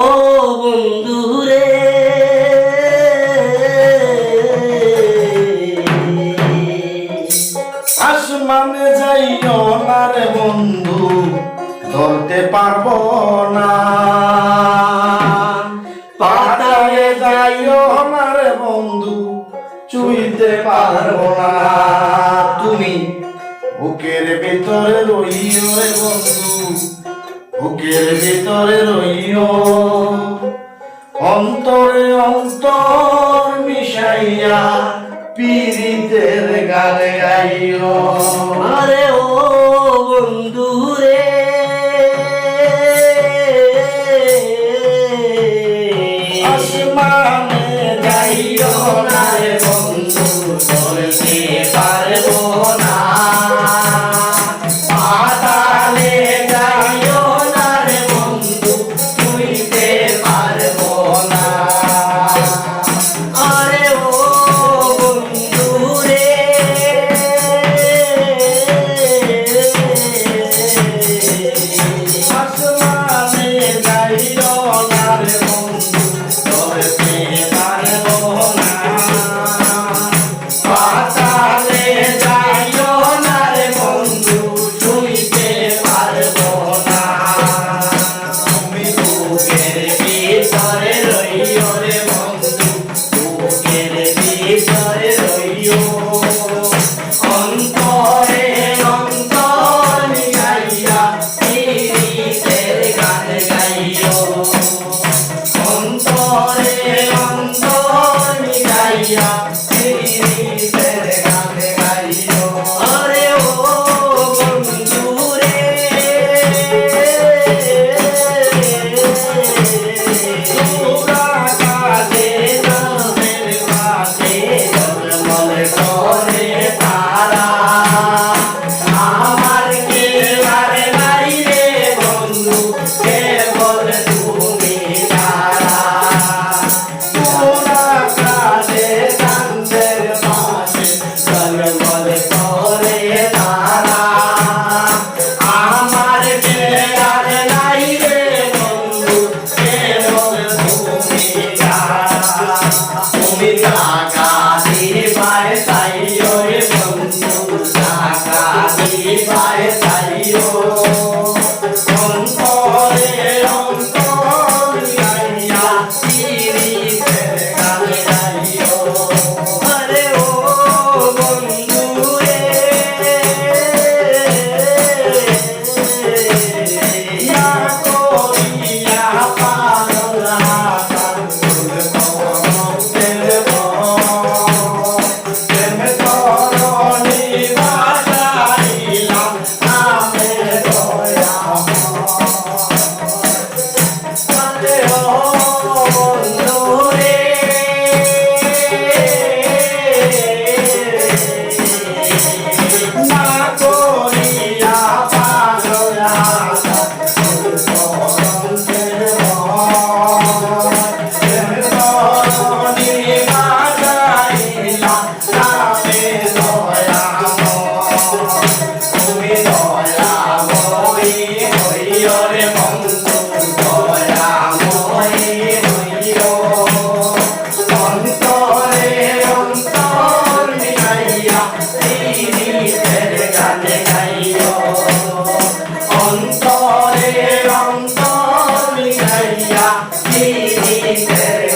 ও বন্ধুরে আসমানে যাইও না রে বন্ধু, ধরতে পারবো না। পাতালে যাইও না রে বন্ধু, চুইতে পারবো না। তুমি বুকের ভিতরে রইও রে বন্ধু, বুকের ভিতরে রইও। অন্তরে অন্তর মিশাইয়া পীড়িতের গানে গাইও। আরে ও বন্ধুরে আসমানে যাইও না রে বন্ধু, ধরতে পারবো না। পাতালে যাইও না রে বন্ধু, চুইতে পারবো না। আরে ও বন্ধুরে আসমানে যাইও না রে বন্ধু, ধরতে পারবো না। পাতালে যাইও না রে বন্ধু, চুইতে পারবো না। তুমি বুকের ভিতরে রইও রে বন্ধু, বুকের ভিতরে রইও। অন্তরে অন্তর মিলাইয়া পীড়িতের গান গাইও। অন্তরে অন্তর মিলাইয়া পীড়িতের গান গাইও। আরে ও বন্ধুরে তোরা কাঁদে নামের পাশে ঝলমল করে তারা। আমার কেবার নাই রে বন্ধু, কেবল তুমি ছাড়া। তোরা কাঁদে নামের পাশে ঝলমল করে তারা। আমার কেবার নাই রে বন্ধু, কেবল তুমি ছাড়া। তুমি টাকা দিবায় চাইও রে বন্ধু, টাকা দিবায় চাইও। অন্তরে অন্তর গাইয়া পীড়িতের গান গাইও। আরে ও বন্ধুরে ইয়া করিয়া পাগল হাসান প্রেমের তরণি বাজাইলাম নামের দয়া। আরে ও বন্ধুরে না করিয়া পাগল হাসান প্রেমের তরণি বাজাইলাম নামের দয়া। তুমি দয়াময়ী হইও রে বন্ধু, দয়াময়ী হইও। অন্তরে অন্তর মিলাইয়া পীড়িতের গান গাইও। অন্তরে অন্তর মিলাইয়া পীড়িতের